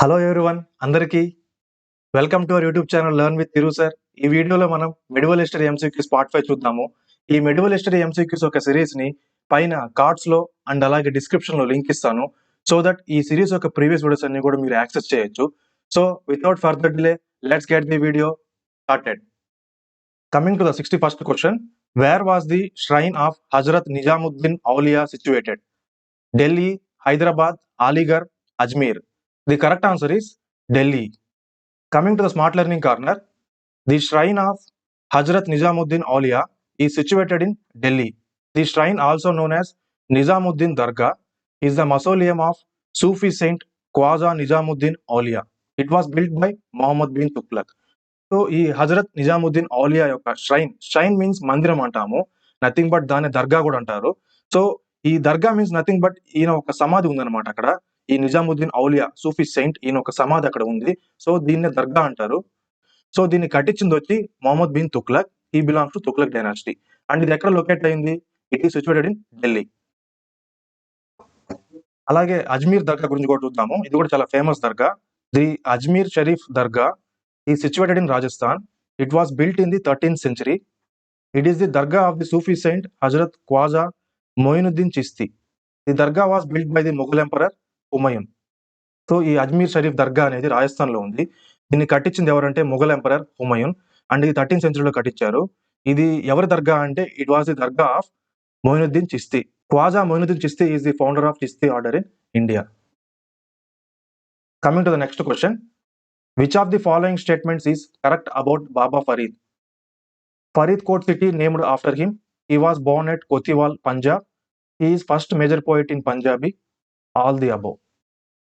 Hello everyone, అందరికీ welcome to our YouTube channel learn with Thiru sir. ఈ వీడియోలో మనం మెడివల్ హిస్టరీ ఎంసీక్యూస్ పార్ట్ 5 చూద్దాము. ఈ మెడివల్ హిస్టరీ ఎంసీక్యూస్ ఒక సిరీస్ ని పైన కార్డ్స్ లో అండ్ అలాగే డిస్క్రిప్షన్ లో లింక్ ఇస్తాను. సో దట్ ఈ సిరీస్ యొక్క ప్రీవియస్ వీడియోస్ అన్ని కూడా మీరు యాక్సెస్ చేయొచ్చు. So without further delay, let's get the video started. Coming to the 61st question, where was the shrine of Hazrat Nizamuddin Auliya situated? Delhi, Hyderabad, Aligarh, Ajmer. The correct answer is Delhi. Coming to the smart learning corner, the shrine of Hazrat Nizamuddin Auliya is situated in Delhi. The shrine, also known as Nizamuddin Dargah, is the mausoleum of Sufi saint Khwaja Nizamuddin Auliya. It was built by Muhammad bin Tughlaq. So ఈ హజరత్ నిజాముద్దీన్ ఔలియా యొక్క shine means మందిరం అంటాము, nothing but దాన్ని దర్గా కూడా అంటారు. So ఈ దర్గా means nothing but ఈయన ఒక సమాధి ఉందన్నమాట అక్కడ. ఈ నిజాముద్దీన్ ఔలియా సూఫీ సెయింట్ ఈయన ఒక సమాధి అక్కడ ఉంది. సో దీన్ని దర్గా అంటారు. సో దీన్ని కట్టించింది వచ్చి మొహమ్మద్ బిన్ తుగ్లక్. ఈ belongs to Tughlaq dynasty. And ఇది ఎక్కడ లొకేట్ అయింది? It is situated in Delhi. అలాగే అజ్మీర్ దర్గా గురించి కూడా చూద్దాము. ఇది కూడా చాలా famous dargah. The Ajmer Sharif dargah is situated in Rajasthan. It was built in the 13th century. It is the dargah of the Sufi saint Hazrat Khwaja Moinuddin Chishti. The dargah was built by the Mughal Emperor Humayun. So ఈ అజ్మీర్ షరీఫ్ దర్గా అనేది రాజస్థాన్ లో ఉంది. దీన్ని కట్టించింది ఎవరంటే Mughal emperor Humayun. And ఇది 13th సెంచరీలో కట్టించారు. ఇది ఎవరి దర్గా అంటే it was the dargah of Moinuddin Chishti. Khawaja Moinuddin Chishti is the founder of Chishti order in India. Coming to the next question, which of the following statements is correct about Baba Farid? Faridkot city named after him. He was born at Kotiwal, Punjab. He is first major poet in Punjabi. All the above.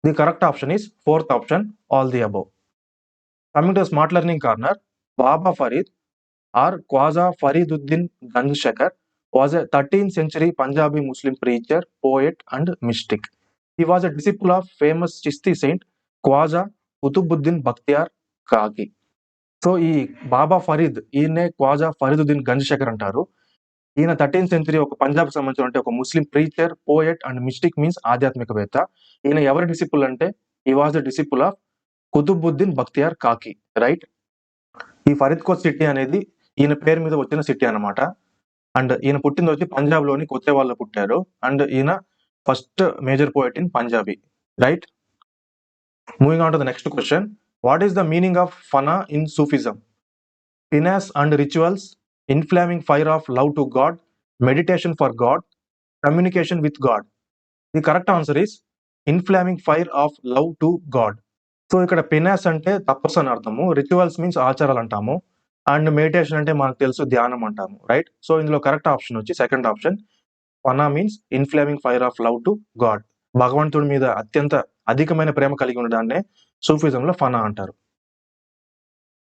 The correct option is fourth option, all the above. Coming to the smart learning corner, Baba Farid or Khwaja Fariduddin Ganjshakar was a 13th century Punjabi Muslim preacher, poet and mystic. He was a disciple of famous Chishti saint Khwaja Qutbuddin Bakhtiyar Kaki. So ఈ బాబా ఫరీద్, ఈయనే ఖవాజా ఫరీదుద్దీన్ గంజ్శకర్ అంటారు. ఈయన 13th century ఒక పంజాబ్ సంబంధించిన అంటే ఒక ముస్లిం preacher, poet and mystic means ఆధ్యాత్మికవేత్త. ఈయన ఎవరి డిసిపుల్ అంటే ఈ was the disciple of Qutbuddin Bakhtiyar కాకి, రైట్. ఈ ఫరీద్కోట్ సిటీ అనేది ఈయన పేరు మీద వచ్చిన సిటీ అన్నమాట. అండ్ ఈయన పుట్టింది వచ్చి పంజాబ్ లోని కొత్తేవాళ్ళలో పుట్టారు. అండ్ ఈయన first major poet in Punjabi, right. Moving on to the next question, what is the meaning of fana in Sufism? Penance and rituals, inflaming fire of love to God, meditation for God, communication with God. The correct answer is inflaming fire of love to God. So ఇక్కడ పెనాస్ అంటే తపస్సు అని అర్థము, rituals means ఆచారాలు అంటాము, and meditation అంటే మనకు తెలుసు ధ్యానం అంటాము, రైట్. సో ఇందులో కరెక్ట్ ఆప్షన్ వచ్చి second option, fauna means ఇన్ఫ్లేమింగ్ fire of love to God. భగవంతుడి మీద అత్యంత అధికమైన ప్రేమ కలిగి ఉండడాన్నే సూఫిజంలో ఫనా అంటారు.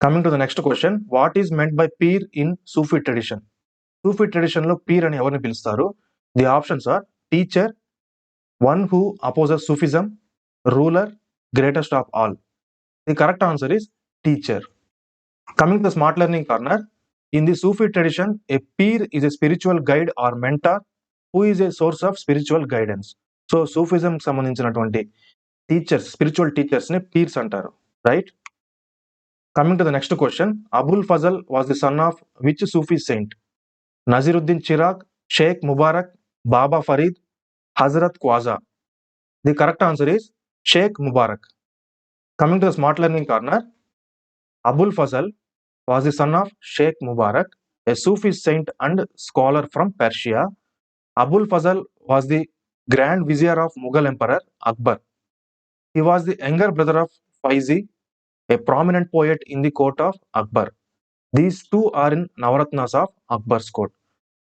Coming to the next question, what is meant by peer in Sufi tradition? Sufi tradition లో పీర్ అని ఎవరిని పిలుస్తారు? The options are teacher, one who opposes Sufism, ruler, greatest of all. The correct answer is teacher. Coming to the smart learning corner, in the Sufi tradition a pir is a spiritual guide or mentor who is a source of spiritual guidance. So Sufism సంబంధించినటువంటి teachers, spiritual teachers ని పీర్స్ అంటారు, right. Coming to the next question, Abul Fazal was the son of which Sufi saint? Nasiruddin Chirag, Sheikh Mubarak, Baba Farid, Hazrat Khwaja. The correct answer is Sheikh Mubarak. Coming to the smart learning corner, Abul Fazal was the son of Sheikh Mubarak, a Sufi saint and scholar from Persia. Abul Fazal was the Grand Vizier of Mughal Emperor Akbar. He was the younger brother of Faizi, a prominent poet in the court of Akbar. These two are in Navaratnas of Akbar's court.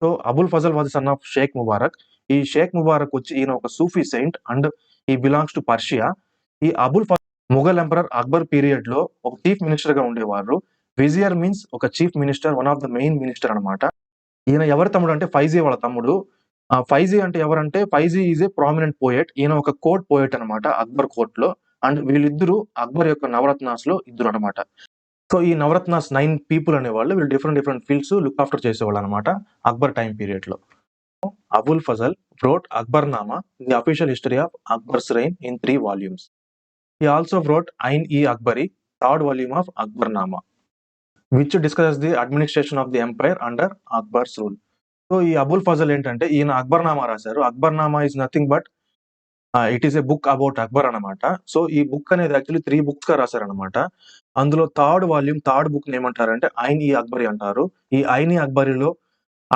So Abul Fazl was the son of Sheikh Mubarak. ఈ షేక్ ముబారక్ వచ్చి ఈయన ఒక సూఫీ saint and ఈ belongs to Persia. ఈ Abul Fazal Mughal emperor Akbar period లో ఒక chief minister గా ఉండేవారు. విజియర్ మీన్స్ ఒక chief minister, one of the main minister అనమాట. ఈయన ఎవరి తమ్ముడు అంటే ఫైజీ వాళ్ళ తమ్ముడు. ఫైజీ అంటే ఎవరంటే ఫైజీ ఈజ్ ఏ ప్రామినెంట్ పోయెట్. ఈయన ఒక కోర్ట్ పోయెట్ అనమాట అక్బర్ కోర్ట్ లో. అండ్ వీళ్ళిద్దరు అక్బర్ యొక్క నవరత్నాస్ లో ఇద్దరు అనమాట. సో ఈ నవరత్నాస్ 9 పీపుల్ అనేవాళ్ళు, వీళ్ళు డిఫరెంట్ ఫీల్డ్స్ లుక్ ఆఫ్టర్ చేసేవాళ్ళు అనమాట అక్బర్ టైం పీరియడ్ లో. Abul Fazal wrote Akbarnama, the official history of Akbar's reign in 3 volumes. He also wrote Ain-e-Akbari, third volume of Akbarnama, which discusses the administration of the empire under Akbar's rule. So ఈ అబుల్ ఫజల్ ఏంటంటే ఈయన అక్బర్నామా రాశారు. Akbarnama is nothing but it is a book about Akbar అనమాట. So ఈ book అనేది actually 3 books గా రాశారనమాట. అందులో third book ఏమంటారంటే ఐన్-ఇ-అక్బరి అంటారు. ఈ ఐన్-ఇ-అక్బరిలో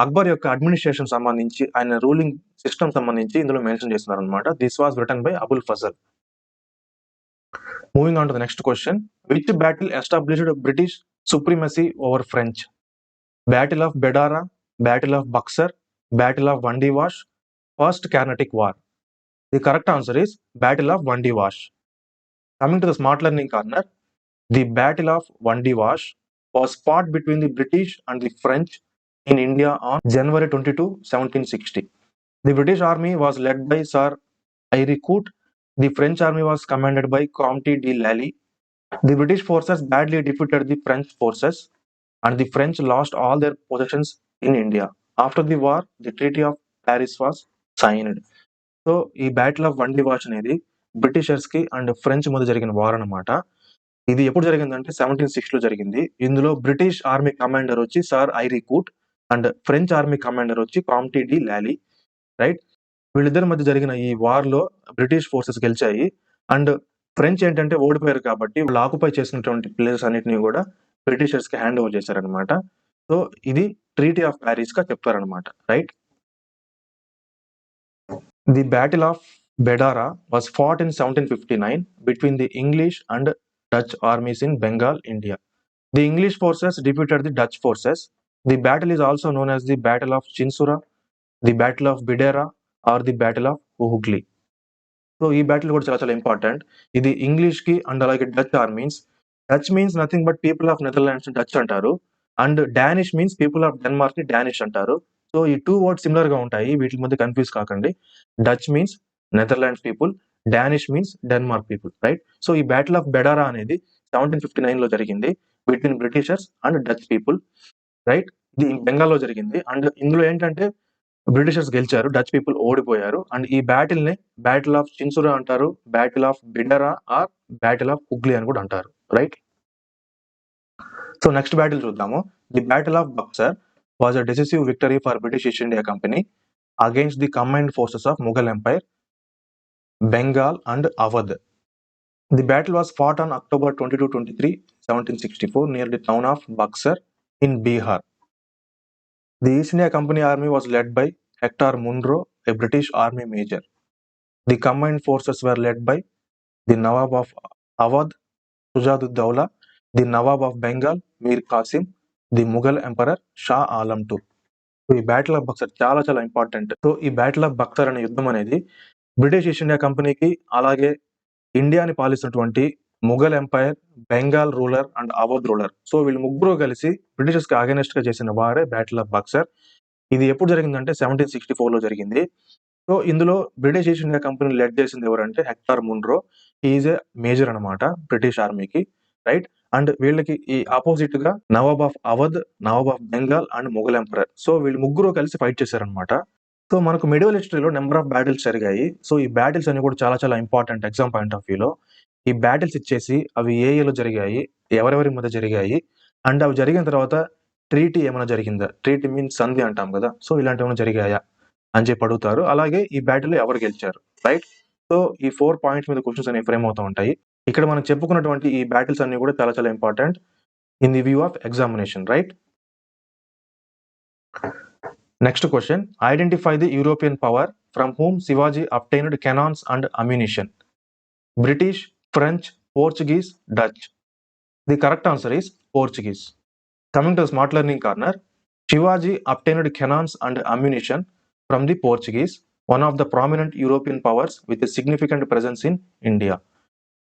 అక్బర్ యొక్క అడ్మినిస్ట్రేషన్ సంబంధించి, ఆయన రూలింగ్ సిస్టమ్ సంబంధించి ఇందులో మెన్షన్ చేస్తున్నారు అనమాట. This was written by Abul Fazal. Moving on to the next question. Which battle established British supremacy over French? Battle of బెడారా, battle of Buxar, battle of వండివాష్, first కార్నటిక్ war. The correct answer is Battle of Vandivash. Coming to the smart learning corner, the Battle of Vandivash was fought between the British and the French in India on January 22, 1760. The British army was led by Sir Eyre Coote. The French army was commanded by Comte de Lally. The British forces badly defeated the French forces, and the French lost all their possessions in India. After the war, the Treaty of Paris was signed. So ఈ battle of వండివాష్ అనేది Britishers కి and French మధ్య జరిగిన war అనమాట. ఇది ఎప్పుడు జరిగిందంటే 1760 లో జరిగింది. ఇందులో బ్రిటిష్ ఆర్మీ కమాండర్ వచ్చి sir ఐరీ kootu and French army commander వచ్చి కామ్టీ డి లాలీ, రైట్. వీళ్ళిద్దరి మధ్య జరిగిన ఈ వార్ లో బ్రిటిష్ ఫోర్సెస్ గెలిచాయి అండ్ ఫ్రెంచ్ ఏంటంటే ఓడిపోయారు కాబట్టి వాళ్ళు ఆక్యుపై చేసినటువంటి ప్లేసెస్ అన్నిటిని కూడా బ్రిటిషర్స్ కి హ్యాండ్ ఓవర్ చేశారనమాట. సో ఇది ట్రీటీ ఆఫ్ ప్యారిస్ గా చెప్తారనమాట, right. The Battle of Bedara was fought in 1759 between the English and Dutch armies in Bengal, India. The English forces defeated the Dutch forces. The battle is also known as the Battle of Chinsura, the Battle of Bidera, or the Battle of Hooghly. So ఈ battle కూడా చాలా చాలా important. ఇది English కి and అలాగే Dutch armies. Dutch means nothing but people of Netherlands Dutch అంటారు, and Danish means people of Denmark ని Danish అంటారు. సో ఈ 2 వర్డ్స్ సిమిలర్ గా ఉంటాయి, వీటి మధ్య కన్ఫ్యూజ్ కాకండి. Dutch means Netherlands people, Danish means Denmark people, right. So ఈ బ్యాటిల్ ఆఫ్ బెడారా అనేది 1759 లో జరిగింది between Britishers and Dutch people, right. ఇది బెంగాల్లో జరిగింది అండ్ ఇందులో ఏంటంటే బ్రిటిషర్స్ గెలిచారు, డచ్ పీపుల్ ఓడిపోయారు. అండ్ ఈ బ్యాటిల్ ని బ్యాటిల్ ఆఫ్ చిన్సురా అంటారు, battle of బిడరా are battle of Hooghly అని కూడా అంటారు, రైట్. సో నెక్స్ట్ బ్యాటిల్ చూద్దాము. The battle of Buxar was a decisive victory for British East India Company against the combined forces of Mughal empire, Bengal and Awadh. The battle was fought on October 22-23, 1764 near the town of Buxar in Bihar. The East India Company army was led by Hector Munro, a British army major. The combined forces were led by the Nawab of Awadh, Sujat-ud-Dawla, the Nawab of Bengal, Mir Qasim, the Mughal Emperor Shah Alam II. So ఈ battle of Buxar చాలా చాలా important. So ఈ battle of Buxar అనే యుద్ధం అనేది British East India కంపెనీకి అలాగే ఇండియాని పాలిస్తున్నటువంటి Mughal empire, Bengal ruler and Awadh ruler, so వీళ్ళు ముగ్గురు కలిసి బ్రిటిషర్స్ కి అగైనెస్ట్ గా చేసిన వారే బ్యాటిల్ ఆఫ్ బక్సర్. ఇది ఎప్పుడు జరిగిందంటే 1764 లో జరిగింది. సో ఇందులో British East India Company led చేసింది ఎవరంటే Hector Munro. Is a major అనమాట బ్రిటిష్ ఆర్మీకి, రైట్. అండ్ వీళ్ళకి ఈ ఆపోజిట్ గా Nawab of Awadh, Nawab of Bengal and Mughal emperor, so వీళ్ళు ముగ్గురు కలిసి ఫైట్ చేశారనమాట. సో మనకు మెడివల్ హిస్టరీలో నెంబర్ ఆఫ్ బ్యాటిల్స్ జరిగాయి. సో ఈ బ్యాటిల్స్ అన్ని కూడా చాలా చాలా ఇంపార్టెంట్ ఎగ్జామ్ పాయింట్ ఆఫ్ వ్యూలో. ఈ బ్యాటిల్స్ ఇచ్చేసి అవి ఏ ఏలో జరిగాయి, ఎవరెవరి మధ్య జరిగాయి, అండ్ అవి జరిగిన తర్వాత ట్రీటీ ఏమైనా జరిగిందా, ట్రీటీ మీన్స్ సంధి అంటాం కదా, సో ఇలాంటి ఏమైనా జరిగాయా అని చెప్పి అడుగుతారు. అలాగే ఈ బ్యాటిల్ ఎవరు గెలిచారు, రైట్. సో ఈ 4 పాయింట్స్ మీద క్వశ్చన్స్ అనేవి ఫ్రేమ్ అవుతూ ఉంటాయి. ఇక్కడ మనం చెప్పుకున్నటువంటి ఈ బ్యాటిల్స్ అన్ని కూడా చాలా చాలా important in the view of examination, right. Next question. Identify the European power from whom Shivaji obtained cannons and ammunition. British, French, Portuguese, Dutch. The correct answer is Portuguese. Coming to the smart learning corner, Shivaji obtained cannons and ammunition from the Portuguese, one of the prominent European powers with a significant presence in India.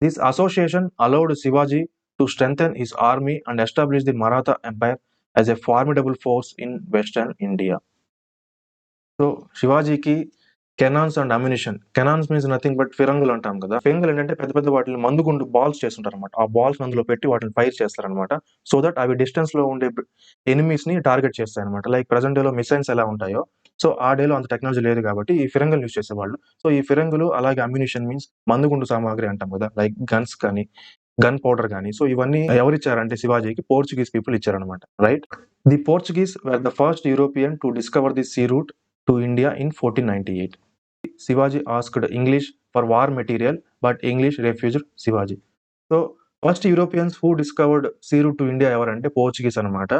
This association allowed Shivaji to strengthen his army and establish the Maratha Empire as a formidable force in Western India. So, శివాజీకి cannons and ammunition. Cannons means nothing but ఫిరంగులు అంటాం కదా. ఫిరంగులు ఏంటంటే పెద్ద పెద్ద వాటిని మందుగుండు balls చేస్తుంటారు అనమాట. ఆ balls అందులో పెట్టి వాటిని ఫైర్ చేస్తారనమాట. సో దట్ అవి డిస్టెన్స్ లో ఉండే ఎనిమీస్ ని టార్గెట్ చేస్తాయి అనమాట. లైక్ ప్రజెంట్ డేలో మిసైల్స్ ఎలా ఉంటాయో, సో ఆ డేలో అంత టెక్నాలజీ లేదు కాబట్టి ఈ ఫిరంగులు యూస్ చేసేవాళ్ళు. సో ఈ ఫిరంగులు అలాగే అమ్యునిషన్ మీన్స్ మందుగుండు సామాగ్రి అంటాం కదా, లైక్ గన్స్ కానీ గన్ పౌడర్ కానీ. సో ఇవన్నీ ఎవరిచ్చారంటే శివాజీకి పోర్చుగీస్ పీపుల్ ఇచ్చారనమాట. Right. The Portuguese were the first European to discover the sea route to India in 1498. Shivaji asked English for war material, but English refused Shivaji. So first Europeans who discovered sea route to India ఎవరంటే Portuguese అనమాట.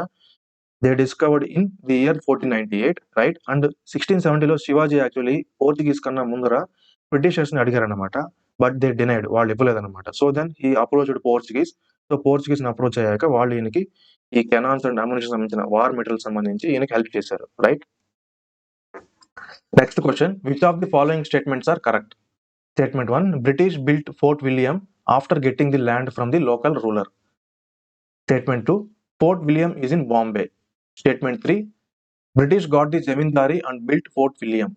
They discovered in the year 1498, right? And 1670లో Shivaji actually Portuguese కన్నా ముందర Britishers ని అడిగారనమాట. But they denied, వాళ్ళు ఇవ్వలేదన్నమాట. So then ఈ అప్రోచ్డ్ పోర్చుగీస్. సో పోర్చుగీస్ ని అప్రోచ్ అయ్యాక వాళ్ళు ఈయనకి ఈ కెనాన్స్ అండ్ అమ్యునిషన్ సంబంధించిన వార్ మెటీరియల్ సంబంధించి ఈయనకి హెల్ప్ చేశారు. Right. Next question, which of the following statements are correct? Statement 1, British built Fort William after getting the land from the local ruler. Statement 2, Fort William is in Bombay. Statement 3, British got the Zemindari and built Fort William.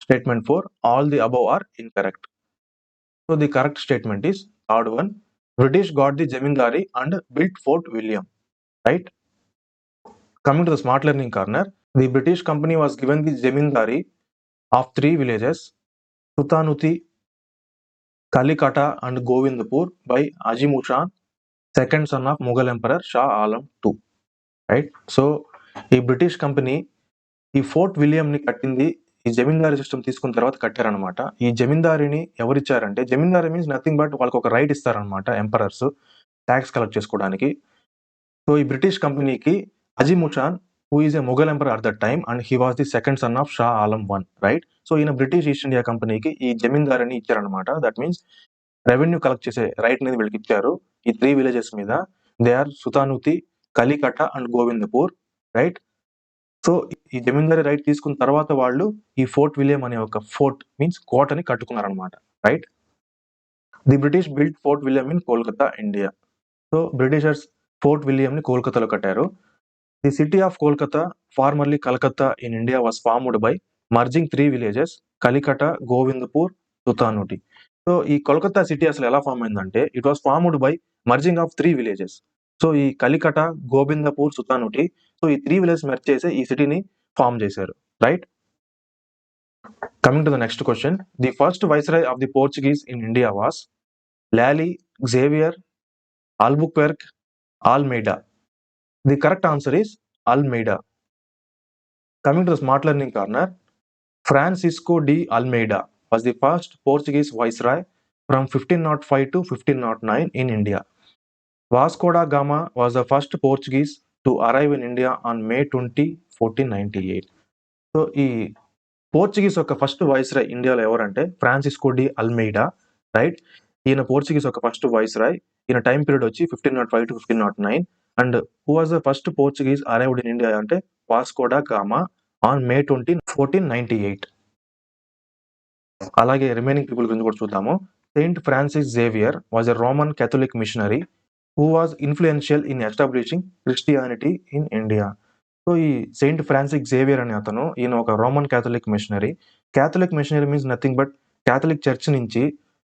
Statement 4, all the above are incorrect. So the correct statement is third one, British got the Zemindari and built Fort William. Right. Coming to the smart learning corner, the British company was given the Zemindari of 3 villages, Sutanuti, Kalikata and Govindpur by Ajimushan, second son of Mughal Emperor Shah Alam II. Right. So ఈ British company ఈ fort William ని కట్టింది ఈ zamindari system తీసుకున్న తర్వాత కట్టారనమాట. ఈ జమీందారిని ఎవరిచ్చారంటే, జమీందారీ మీన్స్ నథింగ్ బట్ వాళ్ళకి ఒక రైట్ ఇస్తారనమాట ఎంపరర్స్ ట్యాక్స్ కలెక్ట్ చేసుకోవడానికి. సో ఈ బ్రిటిష్ కంపెనీకి Azimushan who is a Mughal emperor at that time and he was the second son of Shah Alam I, right. So ఈయన బ్రిటిష్ ఈస్ట్ ఇండియా కంపెనీకి ఈ జమీందారిని ఇచ్చారనమాట. దట్ మీన్స్ రెవెన్యూ కలెక్ట్ చేసే రైట్ అనేది వీళ్ళకి ఇచ్చారు ఈ 3 విలేజెస్ మీద. They are Sutanuti, Kalikata and Govindapur. Right. So ఈ జమీందారీ రైట్ తీసుకున్న తర్వాత వాళ్ళు ఈ ఫోర్ట్ విలియం అనే ఒక ఫోర్ట్ మీన్స్ కోటని కట్టుకున్నారనమాట. Right. The British build fort William in Kolkata, India. So Britishers fort William ని కోల్కతాలో కట్టారు. The city of Kolkata, formerly Calcutta in India, was formed by merging 3 villages, Kalikata, Govindapur, Sutanuti. So ఈ కోల్కతా సిటీ అసలు ఎలా ఫామ్ అయిందంటే, it was formed by merging of 3 villages. So ఈ Kalikata, Govindapur, Sutanuti, so ఈ 3 villages merge చేసి ఈ సిటీని ఫామ్ చేశారు. Right. Coming to the next question, the first viceroy of the Portuguese in India was Lally, Xavier, Albuquerque, Almeida. The correct answer is Almeida. Coming to the smart learning corner, Francisco de Almeida was the first Portuguese viceroy from 1505 to 1509 in India. Vasco da Gama was the first Portuguese to arrive in India on May 20, 1498. So ఈ Portuguese యొక్క first viceroy ఇండియాలో ఎవరంటే Francisco de Almeida. Right. ఈయన Portuguese యొక్క first viceroy. ఈయన time period వచ్చి 1505 to 1509. And who was the first Portuguese arrived in India అంటే Vasco da Gama on May 20, 1498. అలాగే రిమైనింగ్ పీపుల్ గురించి కూడా చూద్దాము. Saint Francis Xavier was a Roman Catholic missionary who was influential in establishing Christianity in India. So ఈ Saint Francis Xavier అనే అతను, ఈయన ఒక Roman Catholic missionary. Catholic missionary means nothing but Catholic church నుంచి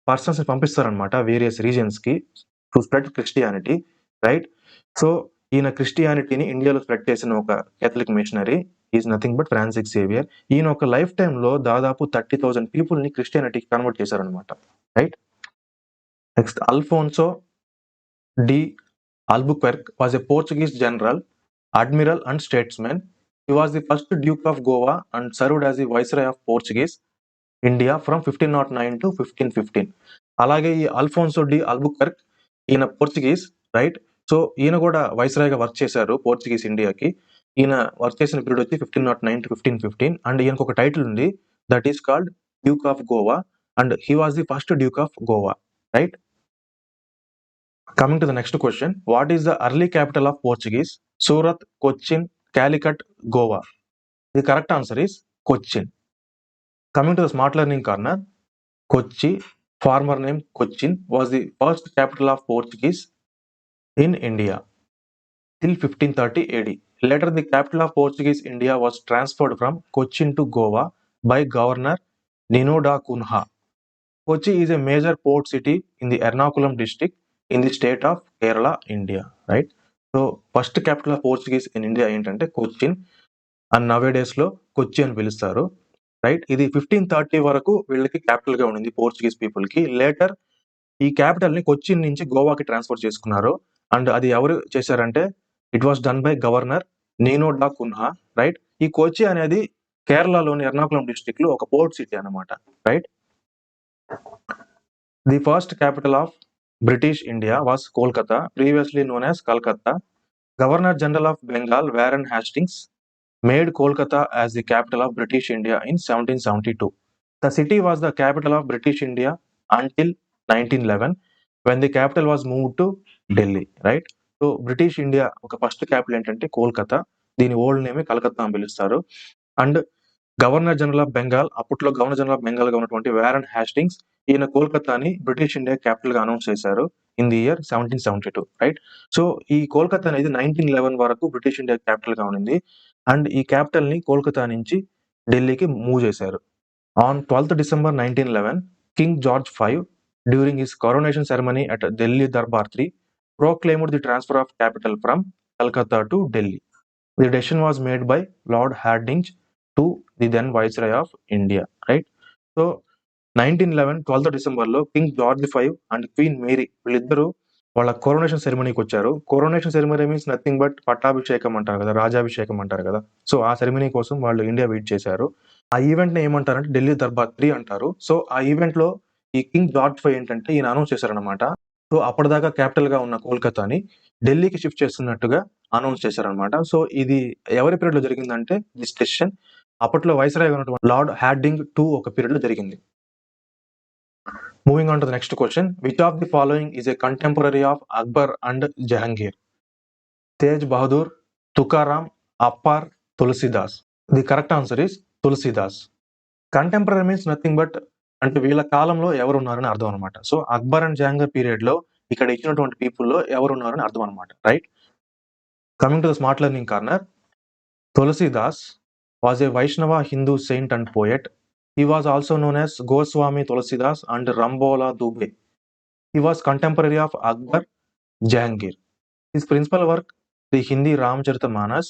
persons పంపిస్తారనమాట various reasons కి to spread Christianity. Right. So ఈయన క్రిస్టియానిటీని ఇండియాలో స్ప్రెడ్ చేసిన ఒక Catholic missionary is nothing but Francis Xavier. ఈయన ఒక లైఫ్ టైంలో దాదాపు 30,000 పీపుల్ ని క్రిస్టియానిటీకి కన్వర్ట్ చేశారనమాట. Right. Next, Alfonso de Albuquerque was a Portuguese general, admiral and statesman. He was the first Duke of Goa and served as the Viceroy of Portuguese India from 1509 to 1515. అలాగే ఈ Alphonso de ఆల్బుక్వెర్క్ ఈయన Portuguese. Right. So ఈయన కూడా వైస్రాయ్గా work చేశారు Portuguese ఇండియాకి. ఈయన work చేసిన period వచ్చి 1509 to 1515. అండ్ ఈయనకు ఒక టైటిల్ ఉంది, that is called Duke of Goa and he was the first Duke of Goa. Right. Coming to the next question, what is the early capital of Portuguese? Surat, Cochin, Calicut, Goa. The correct answer is Cochin. Coming to the smart learning corner, Kochi, former name Cochin, was the first capital of Portuguese in India till 1530 AD. Later, the capital of Portuguese India was transferred from Cochin to Goa by Governor Ninoda Kunha. Kochi is a major port city in the Ernakulam district in the state of Kerala, India, right? So first capital of Portuguese in India ఏంటంటే Cochin and నవే days లో కొచ్చి అని పిలుస్తారు, right? ఇది 1530 వరకు వీళ్ళకి capital గా ఉండింది Portuguese people కి. లేటర్ ఈ క్యాపిటల్ ని కొచ్చిన్ నుంచి గోవాకి ట్రాన్స్ఫర్ చేసుకున్నారు. అండ్ అది ఎవరు చేశారంటే it was done by governor Nino da Cunha, right? ఈ కొచ్చి అనేది కేరళలోని ఎర్నాకుళం డిస్ట్రిక్ట్ లో ఒక పోర్ట్ సిటీ అన్నమాట, right? The first capital of British India was Kolkata, previously known as Calcutta. Governor General of Bengal Warren Hastings made Kolkata as the capital of British India in 1772. The city was the capital of British India until 1911 when the capital was moved to Delhi, right? So British India ఒక first capital ఏంటంటే కోల్కతా, దీని old name Calcutta అని పిలుస్తారు. And governor general of Bengal, అప్పట్లో governor general of Bengal గా ఉన్నటువంటి Warren Hastings ఈయన కోల్కతాని British India capital గా అనౌన్స్ చేశారు in the year 1772, right? So ఈ కోల్కతా అనేది 1911 వరకు బ్రిటిష్ ఇండియా క్యాపిటల్ గా ఉండింది. అండ్ ఈ క్యాపిటల్ ని కోల్కతా నుంచి ఢిల్లీకి మూవ్ చేశారు. On 12th December 1911, king George V during his coronation ceremony at Delhi Darbar 3 proclaimed the transfer of capital from Calcutta to Delhi. The decision was made by Lord Hardinge to the then Viceroy of India, right? So 1911 12th December లో King George V and Queen Mary వీళ్ళిద్దరూ వాళ్ళ coronation సెరమనీకి వచ్చారు. Coronation ceremony means nothing but పట్టాభిషేకం అంటారు కదా, రాజాభిషేకం అంటారు కదా. సో ఆ సెరమనీ కోసం వాళ్ళు ఇండియా వెయిట్ చేశారు. ఆ ఈవెంట్ ని ఏమంటారంటే ఢిల్లీ దర్బార్ 3 అంటారు. సో ఆ ఈవెంట్ లో ఈ కింగ్ జార్జ్ V ఏంటంటే ఈయన అనౌన్స్ చేశారనమాట. సో అప్పటిదాకా క్యాపిటల్ గా ఉన్న కోల్కతాని ఢిల్లీకి షిఫ్ట్ చేస్తున్నట్టుగా అనౌన్స్ చేశారనమాట. సో ఇది ఎవరి పీరియడ్ లో జరిగిందంటే దిస్ డెసిషన్ అప్పట్లో వైస్రాయ్ ఉన్నటువంటి లార్డ్ హ్యాడింగ్ 2 ఒక పీరియడ్ లో జరిగింది. Moving on to the next question, which of the following is a contemporary of Akbar and Jahangir? Tej Bahadur, Tukaram, Appar, Tulsidas. The correct answer is Tulsidas. Contemporary means nothing but అంటే వీళ్ళ కాలంలో ఎవరు ఉన్నారని అర్థం అనమాట. So Akbar and Jahangir period లో ఇక్కడ ఇచ్చినటువంటి పీపుల్ లో ఎవరు ఉన్నారని అర్థం అనమాట, right? Coming to the smart learning corner, Tulsidas was a Vaishnava Hindu saint and poet. He was also known as Goswami Tulsidas and Rambola Dubey. He was contemporary of Akbar, Jahangir. His principal work, the Hindi Ramcharitamanas,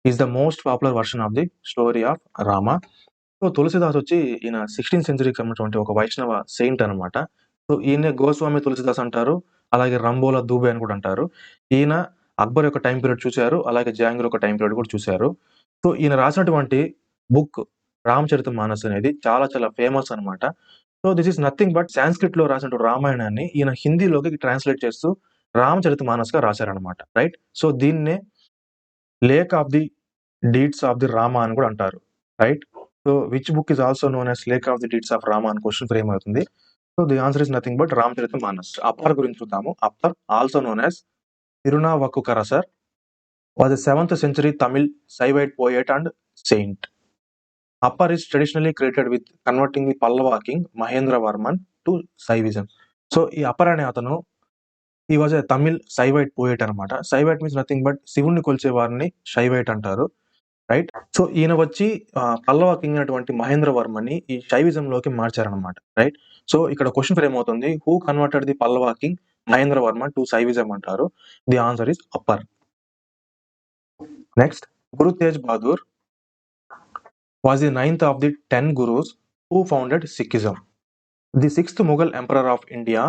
is the most popular version of the story of Rama. So Tulsidas వచ్చి ఈయన 16th సెంచరీకి సంబంధించినటువంటి ఒక వైష్ణవ Saint అనమాట. So ఈయన గోస్వామి తులసిదాస్ అంటారు, అలాగే రంబోలా దూబే అని కూడా అంటారు. ఈయన అక్బర్ యొక్క టైం పీరియడ్ చూశారు, అలాగే జహాంగీర్ యొక్క టైం పీరియడ్ కూడా చూశారు. సో ఈయన రాసినటువంటి బుక్ రామచరితమానస్ అనేది చాలా చాలా ఫేమస్ అనమాట. So this is nothing but Sanskrit లో రాసినటువంటి రామాయణాన్ని ఈయన హిందీలోకి ట్రాన్స్లేట్ చేస్తూ రామచరితమానస్ గా రాశారనమాట, రైట్? సో దీన్నే lake of the deeds of the Rama అని కూడా అంటారు, right? So which book is also known as lake of the deeds of Rama అని క్వశ్చన్ ఫ్రేమ్ అవుతుంది. So the answer is nothing but Ramcharitmanas. Appar గురించి చూద్దాము. Appar also known as Tirunavukkarasar was a 7th century Tamil Saivite poet and saint. Appar is traditionally credited with converting the Pallava king Mahendra Varman to Saivism. So ఈ upper అనే అతను ఈ was a Tamil సైవైట్ poet అనమాట. సైవైట్ means nothing but శివుణ్ణి కొలిచే వారిని శైవైట్ అంటారు, right? So ఈయన వచ్చి పల్లవ కింగ్ అయినటువంటి మహేంద్ర వర్మని ఈ శైవిజం లోకి మార్చారనమాట, రైట్? సో ఇక్కడ క్వశ్చన్ ఫ్రేమ్ అవుతుంది, who converted the Pallava king Mahendra Varma to Shaivism అంటారు. The answer is Appar. Next, Guru Tej Bahadur was the 9th of the 10 gurus who founded Sikhism. The 6th Mughal emperor of India,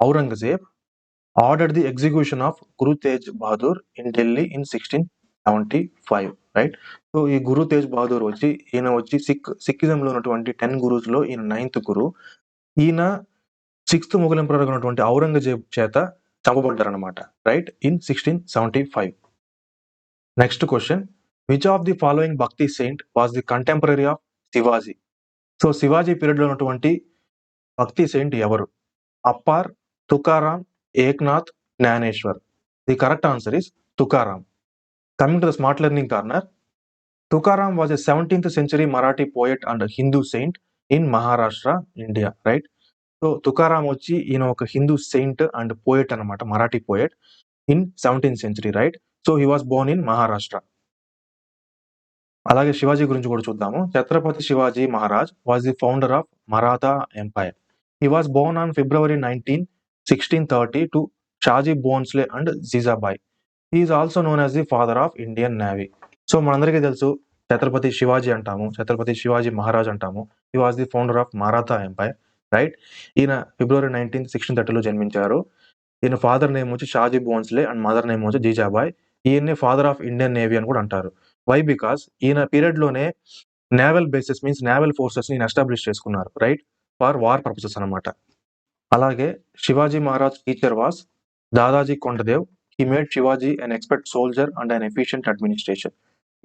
Aurangzeb, ordered the execution of Guru Tej Bahadur in Delhi in 1675, right? So ఈ గురు తేజ్ బహదూర్ వచ్చి ఈయన వచ్చి సిక్కిజంలో ఉన్నటువంటి 10 gurus లో ఈయన 9th గురు. ఈయన 6th Mughal emperor ఉన్నటువంటి ఔరంగజేబ్ చేత చంపబడ్డారనమాట, right? In 1675. Next question, which of the following bhakti saint was the contemporary of Shivaji? So Shivaji period లో ఉన్నటువంటి భక్తి సెయింట్ ఎవరు? Appar, Tukaram, Eknath, Jnaneshwar. The correct answer is Tukaram. Coming to the smart learning corner, Tukaram was a 17th century Marathi poet and Hindu saint in Maharashtra, India, right? So Tukaram వచ్చి ఈయన ఒక Hindu saint and poet అనమాట, Marathi poet in 17th century, right? So he was born in Maharashtra. అలాగే శివాజీ గురించి కూడా చూద్దాము. Chhatrapati Shivaji Maharaj was the founder of Maratha empire. He was born on February 19, 1630 to Shahaji Bhonsle and Jijabai. He is also known as the father of Indian navy. So మనందరికీ తెలుసు ఛత్రపతి శివాజీ అంటాము, ఛత్రపతి శివాజీ మహారాజ్ అంటాము. He was the founder of Maratha empire, right. ఈయన February 19, 1630లో జన్మించారు. ఈయన father name వచ్చి Shahaji Bhonsle and mother name వచ్చి జీజాబాయ్. ఈయన్ని ఫాదర్ ఆఫ్ ఇండియన్ నేవీ అని కూడా అంటారు. వై? బికాస్ ఈయన పీరియడ్ లోనే naval bases means naval forces ని ఎస్టాబ్లిష్ చేసుకున్నారు, రైట్, ఫర్ వార్ పర్పసెస్ అనమాట. అలాగే Shivaji Maharaj teacher was Dadaji Kondadev. He made Shivaji an expert soldier and an efficient administration.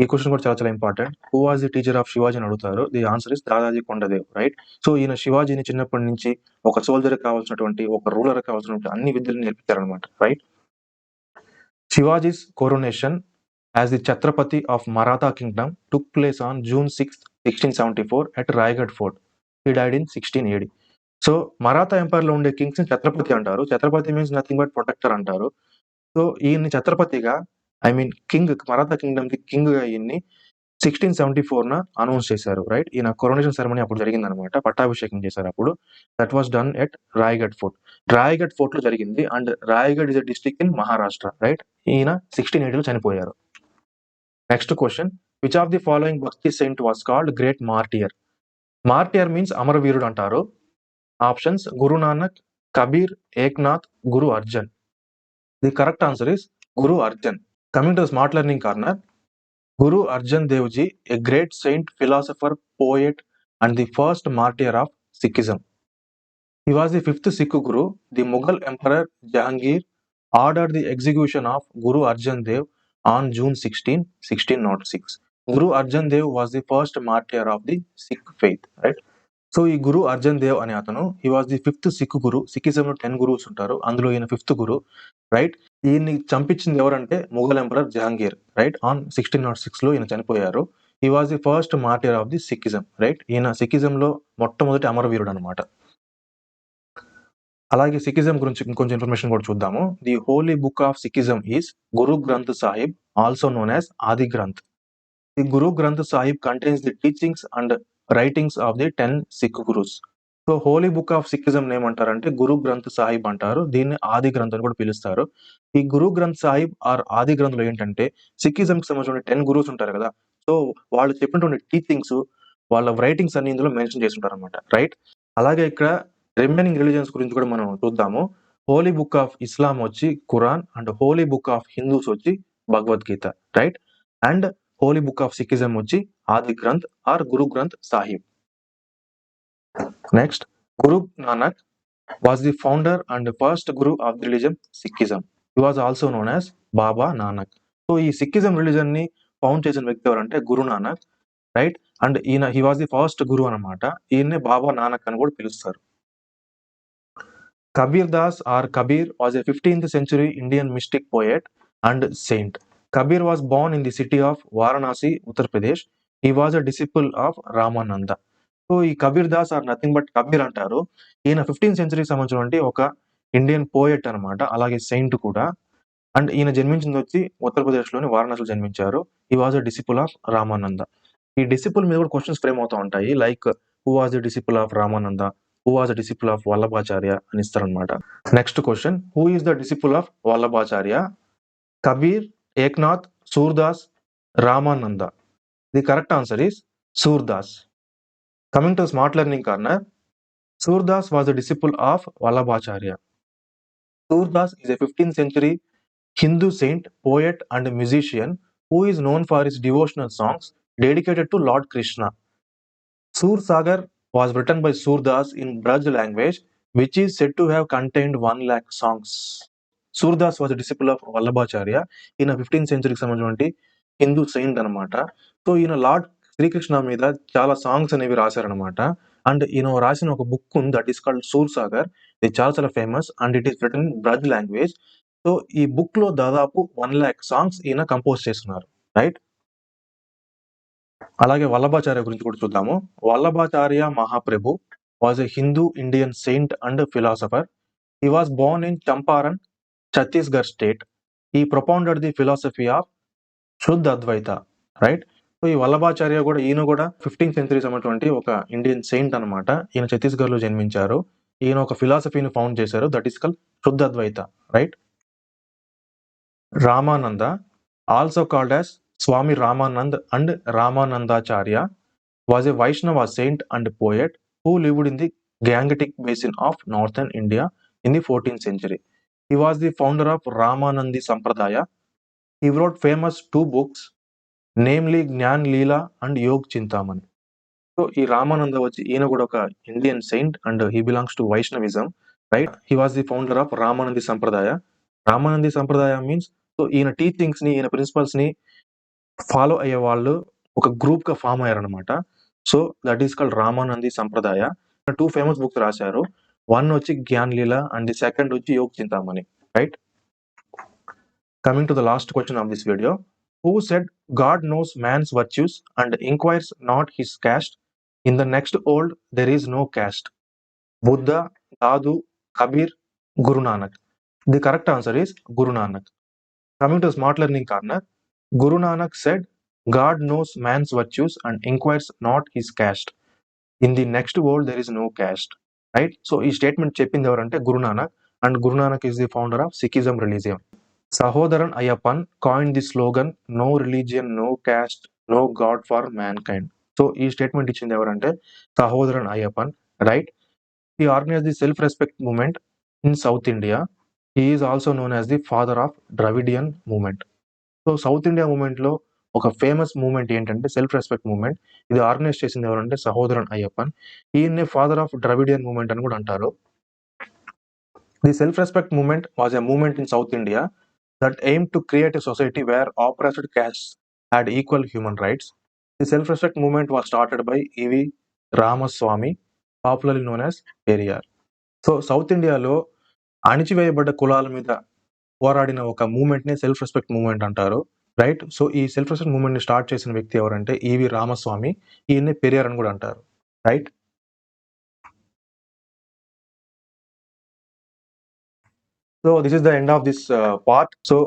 ఈ క్వశ్చన్ కూడా చాలా చాలా important. Who was the teacher of Shivaji అని అడుగుతారు. The answer is Dadaji Kondadev, right. So ఈయన శివాజీని చిన్నప్పటి నుంచి ఒక సోల్జర్ కావాల్సినటువంటి, ఒక రూలర్ కావాల్సినటువంటి అన్ని విద్యలు నేర్పించారనమాట, right. Shivaji's coronation as the Chhatrapati of Maratha Kingdom took place on June 6, 1674 at Raigad Fort. He died in 1680. So Maratha empire లో ఉండే కింగ్స్ ని ఛత్రపతి అంటారు. Chhatrapati means nothing but protector అంటారు. సో ఈయన్ని ఛత్రపతిగా, I mean king, Maratha kingdom కి కింగ్ గా ఈయన్ని 1674 అనౌన్స్ చేశారు, రైట్. ఈయన కొరోనేషన్ సెరమనీ అప్పుడు జరిగిందనమాట, పట్టాభిషేకం చేశారు అప్పుడు. That was done at Raigad fort. Raigad fort లో జరిగింది. And Raigad is a district in Maharashtra, right. ఈయన 1680లో చనిపోయారు. Next question, which of the following bhakti saint was called great martyr? Martyr means అమరవీరుడు అంటారు. Options Guru Nanak, Kabir, Eknath, Guru Arjan. The correct answer is Guru Arjan. Coming to smart learning corner, Guru Arjan Dev Ji, a great saint, philosopher, poet, and the first martyr of Sikhism. He was the fifth Sikh Guru. The Mughal Emperor Jahangir ordered the execution of Guru Arjan Dev on June 16, 1606. Guru Arjan Dev was the first martyr of the Sikh faith, right? So ఈ గురు అర్జన్ దేవ్ అనే అతను, he was the fifth Sikh guru. సిక్కిజంలో 10 గురువుస్ ఉంటారు, అందులో ఈయన fifth guru, right. ఈయన్ని చంపించింది ఎవరంటే Mughal emperor Jahangir, right. On 1606 లో ఈయన చనిపోయారు. He was the first martyr of the Sikhism, right. ఈయన సిక్కిజంలో మొట్టమొదటి అమరవీరుడు అనమాట. అలాగే సిక్కిజం గురించి ఇంకొంచెం ఇన్ఫర్మేషన్ కూడా చూద్దాము. The holy book of Sikhism is Guru Granth Sahib, also known as Adi Granth. The Guru Granth Sahib contains the teachings and writings of the 10 Sikh gurus. So holy book of Sikhism ఏమంటారంటే గురు గ్రంథ్ సాహిబ్ అంటారు. దీన్ని ఆది గ్రంథ్ అని కూడా పిలుస్తారు. ఈ గురు గ్రంథ్ సాహిబ్ ఆర్ ఆది గ్రంథ్లో ఏంటంటే సిక్కిజం కి సంబంధించిన 10 గురువుస్ ఉంటారు కదా, సో వాళ్ళు చెప్పినటువంటి టీచింగ్స్, వాళ్ళ రైటింగ్స్ అన్ని ఇందులో మెన్షన్ చేసి ఉంటారు అనమాట, రైట్. అలాగే ఇక్కడ రిమైనింగ్ రిలీజియన్స్ గురించి కూడా మనం చూద్దాము. హోలీ బుక్ ఆఫ్ ఇస్లాం వచ్చి Quran, and Holi book of Hindus వచ్చి Bhagavad Gita, right. And Holi book of Sikhism వచ్చి ఆది Granth are Guru Granth Sahib. Next, Guru Nanak was the founder and first Guru of the religion Sikhism. He was also known as Baba Nanak. So ఈ Sikhism religion ని found చేసిన వ్యక్తి ఎవరంటే Guru Nanak, right. And ఈయన he was the first గురు అనమాట. ఈయన్నే బాబా నానక్ అని కూడా పిలుస్తారు. Kabir Das or Kabir was a 15th century Indian mystic poet and saint. Kabir was born in the city of Varanasi, Uttar Pradesh. He was a disciple of Ramananda. So ఈ Kabir Das are nothing but Kabir అంటారు. ఈయన 15th century సంబంధించినటువంటి ఒక Indian poet అనమాట, అలాగే Saint కూడా. And ఈయన జన్మించింది వచ్చి ఉత్తరప్రదేశ్లోని వారణాసిలో జన్మించారు. ఈ was a disciple of Ramananda. ఈ డిసిపుల్ మీద కూడా క్వశ్చన్స్ ఫ్రేమ్ అవుతూ ఉంటాయి, like who was the disciple of Ramananda, who was the disciple of Vallabhacharya అని ఇస్తారనమాట. Next question, who is the disciple of Vallabhacharya? Kabir, Eknath, Surdas, Ramananda. The correct answer is Surdas. Coming to smart learning corner, Surdas was a disciple of Vallabhacharya. Surdas is a 15th century Hindu saint, poet and musician who is known for his devotional songs dedicated to Lord Krishna. Sur Sagar was written by Surdas in Braj language, which is said to have contained 1 lakh songs. Surdas was disciple of Vallabhacharya. ఈయన 15th centuryకి సంబంధించినటువంటి Hindu Saint అనమాట. So ఈయన lord Srikrishna మీద చాలా songs అనేవి రాశారనమాట. And ఈయన రాసిన ఒక బుక్ ఉంది, that is called Sur Sagar. ఇది చాలా చాలా famous and it is written in Braj language. So ఈ బుక్ లో దాదాపు 1 lakh సాంగ్స్ ఈయన కంపోజ్ చేస్తున్నారు, రైట్. అలాగే వల్లభాచార్య గురించి కూడా చూద్దాము. Vallabhacharya Mahaprabhu was a Hindu Indian saint and philosopher. He was born in Champaran, Chhattisgarh state. He propounded the philosophy of Shuddha Advaita, right? So ఈ వల్లభాచార్య కూడా ఈయన కూడా 15th సెంచరీ ఉన్నటువంటి ఒక ఇండియన్ సెయింట్ అనమాట. ఈయన ఛత్తీస్గఢ్లో జన్మించారు. ఈయన ఒక ఫిలాసఫీని ఫౌండ్ చేశారు, that is called Shuddha Advaita, right. Ramananda, also called as Swami Ramanand and Ramanandacharya, was a Vaishnava saint and poet who lived in the Gangetic basin of northern India in the 14th century. He was the founder of Ramanandi Sampradaya. He wrote famous 2 books, namely Gnan Leela and Yog Chintamani. So, ఈ రామానంద వచ్చి ఈయన కూడా ఒక Indian saint and he belongs to Vaishnavism, right. He was the founder of Ramanandi Sampradaya. Ramanandi సంప్రదాయ means, so ఈయన teachings ని, ఈయన principles ని ఫాలో అయ్యే వాళ్ళు ఒక గ్రూప్ గా form అయ్యారనమాట. So that is called రామానంది సంప్రదాయ. 2 ఫేమస్ బుక్స్ రాశారు. 1 వచ్చి జ్ఞాన్ లీల అండ్ ది సెకండ్ వచ్చి Yog Chintamani, right. Coming to the last question of this video. Who said God knows man's virtues and ఇంక్వైర్స్ not his caste, in the next old there is no caste? Buddha, Dadu, Kabir, Guru Nanak. The correct answer is Guru Nanak. Coming to smart learning corner. Guru Nanak said, God knows man's virtues and inquires not his caste. In the next world, there is no caste. Right? So, ఈ statement చెప్పింది ఎవరంటే Guru Nanak, and Guru Nanak is the founder of Sikhism religion. Sahodaran Ayyappan coined the slogan, no religion, no caste, no God for mankind. So, ఈ statement ఇచ్చింది ఎవరంటే Sahodaran Ayyappan, right. He organized the self-respect movement in South India. He is also known as the father of Dravidian movement. So south India మూవ్మెంట్లో ఒక famous movement ఏంటంటే self respect movement. ఇది organize చేసింది ఎవరంటే సహోదరన్ అయ్యప్పన్. ఈయన్నే ఫాదర్ ఆఫ్ ద్రవిడియన్ మూవ్మెంట్ అని కూడా అంటారు. The self respect movement was a movement in south India that aim to create a society where oppressed castes had equal human rights. The self respect movement was started by E V Ramaswamy, popularly known as Periyar. So south ఇండియాలో అణిచివేయబడ్డ కులాల మీద పోరాడిన ఒక movement ని self respect movement అంటారు, right. So ఈ self respect movement ని స్టార్ట్ చేసిన వ్యక్తి ఎవరంటే ఈవి రామస్వామి, ఈయన్ని పెరియార్ అని కూడా అంటారు, right. So this is the end of this part. So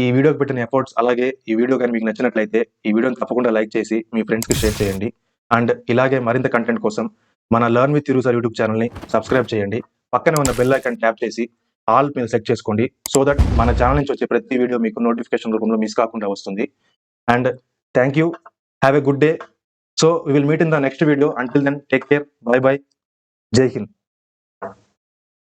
ఈ వీడియోకి పెట్టిన ఎఫర్ట్స్, అలాగే ఈ వీడియో కానీ మీకు నచ్చినట్లయితే ఈ వీడియోని తప్పకుండా లైక్ చేసి మీ ఫ్రెండ్స్ కి షేర్ చేయండి. అండ్ ఇలాగే మరింత కంటెంట్ కోసం మన లర్న్ విత్ థిరు సార్ యూట్యూబ్ ఛానల్ని సబ్స్క్రైబ్ చేయండి. పక్కనే ఉన్న బెల్ ఐకాన్ ట్యాప్ చేసి ఆల్ మీరు సెట్ చేసుకోండి, సో దట్ మన ఛానల్ నుంచి వచ్చే ప్రతి వీడియో మీకు నోటిఫికేషన్ రూపంలో మిస్ కాకుండా వస్తుంది. And thank you, have a good day. So we will meet in the next video. Until then take care, bye bye, Jai Hind.